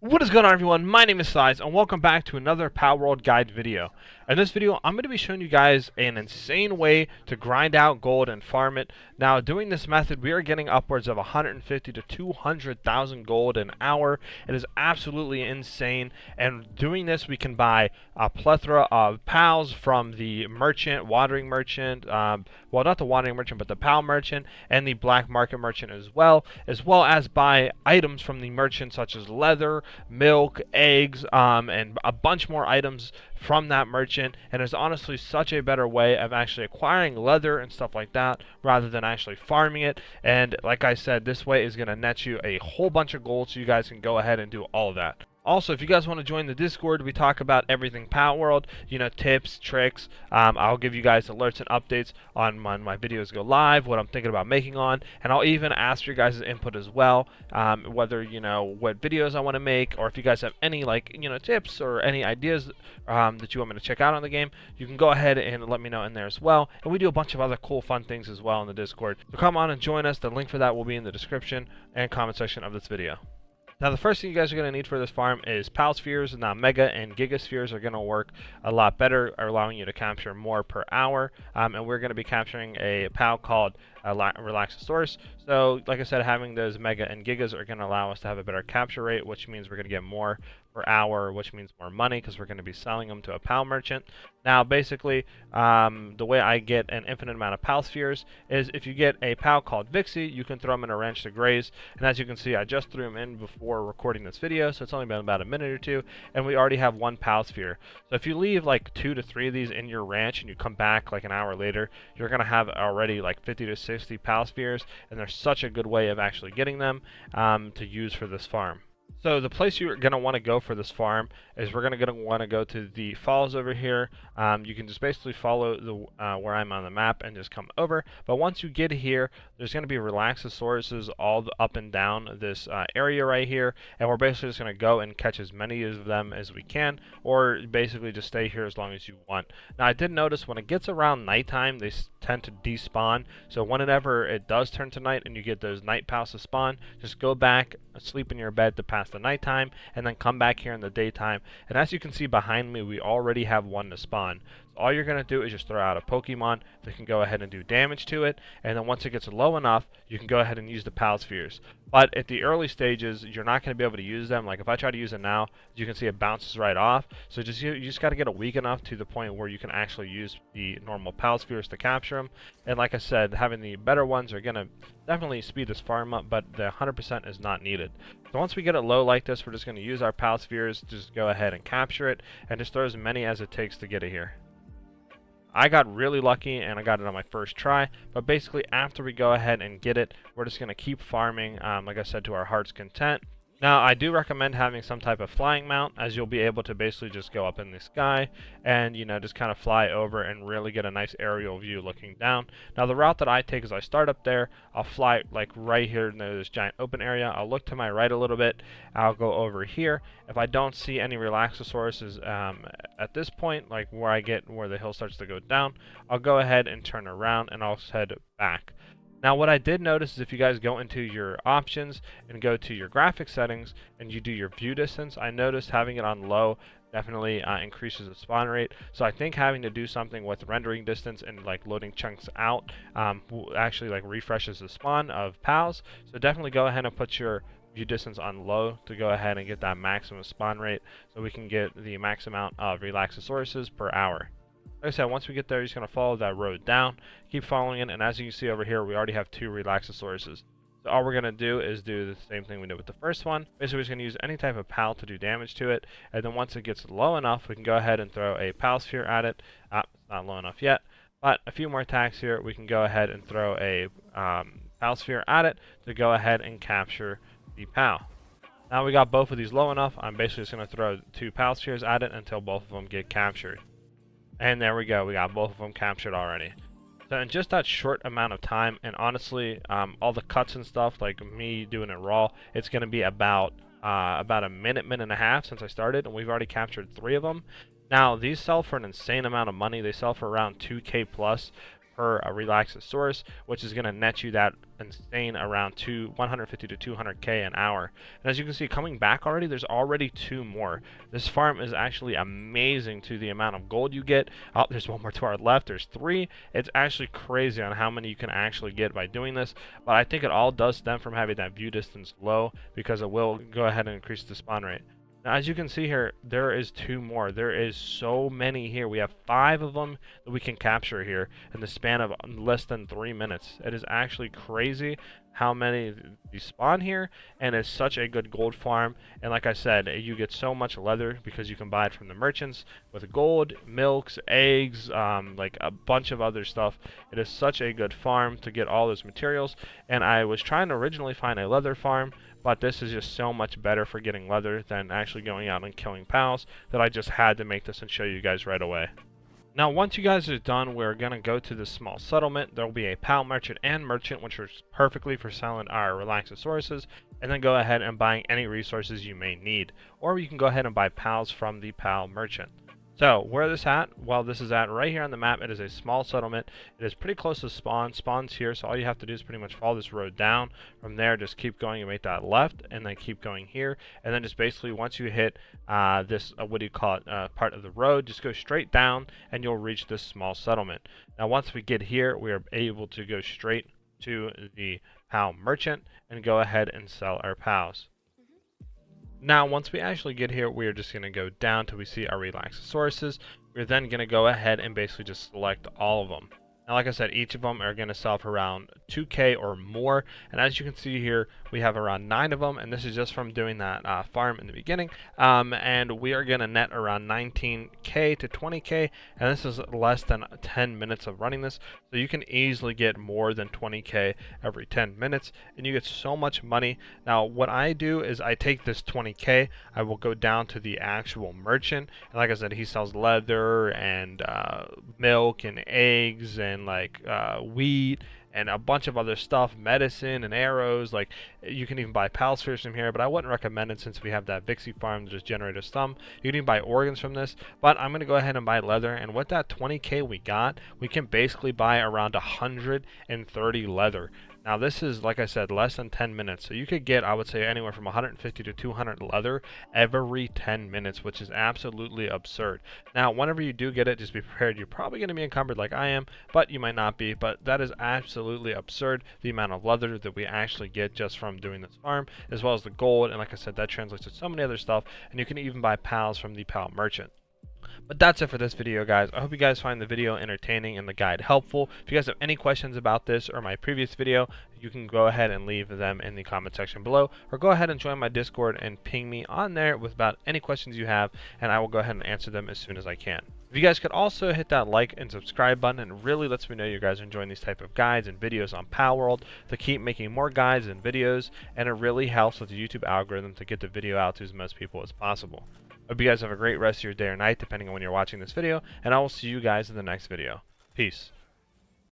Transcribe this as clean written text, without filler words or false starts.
What is going on, everyone? My name is Size and welcome back to another Palworld guide video. In this video I'm going to be showing you guys an insane way to grind out gold and farm it. Now doing this method we are getting upwards of 150 to 200,000 gold an hour. It is absolutely insane, and doing this we can buy a plethora of pals from the merchant, watering merchant, well, not the watering merchant but the pal merchant and the black market merchant as well as buy items from the merchant such as leather, milk, eggs, and a bunch more items from that merchant. And it's honestly such a better way of actually acquiring leather and stuff like that rather than actually farming it. And like I said, this way is going to net you a whole bunch of gold, so you guys can go ahead and do all of that. Also, if you guys want to join the Discord, we talk about everything Palworld, tips, tricks. I'll give you guys alerts and updates on when my videos go live, what I'm thinking about making on, and I'll even ask your guys' input as well, whether, what videos I want to make, or if you guys have any, tips or any ideas that you want me to check out on the game, you can go ahead and let me know in there as well. And we do a bunch of other cool, fun things as well in the Discord. So come on and join us. The link for that will be in the description and comment section of this video. Now, the first thing you guys are going to need for this farm is Pal Spheres. Now, Mega and Giga Spheres are going to work a lot better, allowing you to capture more per hour. And we're going to be capturing a Pal called Relaxosaurus. So, like I said, having those Mega and Gigas are going to allow us to have a better capture rate, which means we're going to get more per hour, which means more money because we're going to be selling them to a Pal merchant. Now, basically, the way I get an infinite amount of Pal Spheres is if you get a Pal called Vixie, you can throw them in a ranch to graze. And as you can see, I just threw them in before recording this video, so it's only been about a minute or two, and we already have one Pal Sphere. So if you leave like 2 to 3 of these in your ranch and you come back like an hour later, you're going to have already like 50 to 60 Pal Spheres, and they're such a good way of actually getting them to use for this farm. So the place you're going to want to go for this farm is we're going to want to go to the falls over here. You can just basically follow the where I'm on the map and just come over. But once you get here, there's going to be Relaxosauruses all up and down this area right here. And we're basically just going to go and catch as many of them as we can, or basically just stay here as long as you want. Now, I did notice when it gets around nighttime, they tend to despawn. So whenever it does turn to night and you get those night pals to spawn, just go back, sleep in your bed to pass the nighttime, and then come back here in the daytime. And as you can see behind me, we already have one to spawn. So all you're going to do is just throw out a Pokemon that can go ahead and do damage to it, and then once it gets low enough, you can go ahead and use the Pal Spheres. But at the early stages, you're not going to be able to use them. Like if I try to use it now, you can see it bounces right off. So you just got to get it weak enough to the point where you can actually use the normal Pal Spheres to capture them. And like I said, having the better ones are going to definitely speed this farm up, but the 100% is not needed. So once we get it low like this, we're just going to use our Pal Spheres to just go ahead and capture it, and just throw as many as it takes to get it here. I got really lucky and I got it on my first try, but basically after we go ahead and get it, we're just going to keep farming, like I said, to our heart's content. Now, I do recommend having some type of flying mount, as you'll be able to basically just go up in the sky and, just kind of fly over and really get a nice aerial view looking down. Now, the route that I take is I start up there, I'll fly like right here in this giant open area, I'll look to my right a little bit, I'll go over here. If I don't see any Relaxosauruses at this point, like where the hill starts to go down, I'll go ahead and turn around and I'll head back. Now, what I did notice is if you guys go into your options and go to your graphics settings and you do your view distance, I noticed having it on low definitely increases the spawn rate. So I think having to do something with rendering distance and like loading chunks out actually like refreshes the spawn of pals. So definitely go ahead and put your view distance on low to go ahead and get that maximum spawn rate, so we can get the max amount of Relaxosauruses per hour. Like I said, once we get there, you're just going to follow that road down, keep following it, and as you can see over here, we already have 2 Relaxosauruses. So all we're going to do is do the same thing we did with the first one. Basically, we're just going to use any type of pal to do damage to it, and then once it gets low enough, we can go ahead and throw a Pal Sphere at it. It's not low enough yet, but a few more attacks here, we can go ahead and throw a Pal Sphere at it to go ahead and capture the Pal. Now we got both of these low enough, I'm basically just going to throw 2 Pal Spheres at it until both of them get captured. And there we go, we got both of them captured already. So in just that short amount of time, and honestly, all the cuts and stuff, like me doing it raw, it's going to be about a minute and a half since I started, and we've already captured 3 of them. Now, these sell for an insane amount of money. They sell for around 2K plus per Relaxosaurus, which is going to net you that insane around 150 to 200k an hour. And as you can see, coming back already, there's already 2 more. This farm is actually amazing to the amount of gold you get. Oh, there's 1 more to our left. There's 3. It's actually crazy on how many you can actually get by doing this. But I think it all does stem from having that view distance low, because it will go ahead and increase the spawn rate. Now, as you can see here, there is 2 more. There is so many here. We have 5 of them that we can capture here in the span of less than 3 minutes. It is actually crazy how many you spawn here, and it's such a good gold farm. And like I said, you get so much leather because you can buy it from the merchants with gold, milks, eggs, like a bunch of other stuff. It is such a good farm to get all those materials. And I was trying to originally find a leather farm, but this is just so much better for getting leather than actually going out and killing pals that I just had to make this and show you guys right away. Now, once you guys are done, we're going to go to this small settlement. There will be a pal merchant and merchant, which works perfectly for selling our Relaxosauruses, and then go ahead and buying any resources you may need. Or you can go ahead and buy pals from the pal merchant. So, where is this at? Well, this is at right here on the map. It is a small settlement. It is pretty close to spawn. Spawn's here, so all you have to do is pretty much follow this road down. From there, just keep going and make that left, and then keep going here. And then just basically, once you hit this, what do you call it, part of the road, just go straight down, and you'll reach this small settlement. Now, once we get here, we are able to go straight to the PAL merchant and go ahead and sell our PALs. Now, once we actually get here, we're just going to go down till we see our Relaxosauruses. We're then going to go ahead and basically just select all of them. Now, like I said, each of them are going to sell for around 2k or more. And as you can see here, we have around 9 of them. And this is just from doing that farm in the beginning. And we are going to net around 19k to 20k. And this is less than 10 minutes of running this. So you can easily get more than 20k every 10 minutes. And you get so much money. Now, what I do is I take this 20k. I will go down to the actual merchant. And like I said, he sells leather and milk and eggs and like wheat and a bunch of other stuff, medicine and arrows. Like, you can even buy pal spheres from here, but I wouldn't recommend it since we have that Vixie farm to just generate a stum. You can even buy organs from this, but I'm going to go ahead and buy leather. And with that 20k we got, we can basically buy around 130 leather. Now, this is, like I said, less than 10 minutes. So you could get, I would say, anywhere from 150 to 200 leather every 10 minutes, which is absolutely absurd. Now, whenever you do get it, just be prepared. You're probably going to be encumbered like I am, but you might not be. But that is absolutely absurd, the amount of leather that we actually get just from doing this farm, as well as the gold. And like I said, that translates to so many other stuff. And you can even buy pals from the pal merchant. But that's it for this video, guys. I hope you guys find the video entertaining and the guide helpful. If you guys have any questions about this or my previous video, you can go ahead and leave them in the comment section below, or go ahead and join my Discord and ping me on there with about any questions you have, and I will go ahead and answer them as soon as I can. If you guys could also hit that like and subscribe button, it really lets me know you guys are enjoying these type of guides and videos on Palworld, to keep making more guides and videos, and it really helps with the YouTube algorithm to get the video out to as most people as possible. Hope you guys have a great rest of your day or night, depending on when you're watching this video, and I will see you guys in the next video. Peace.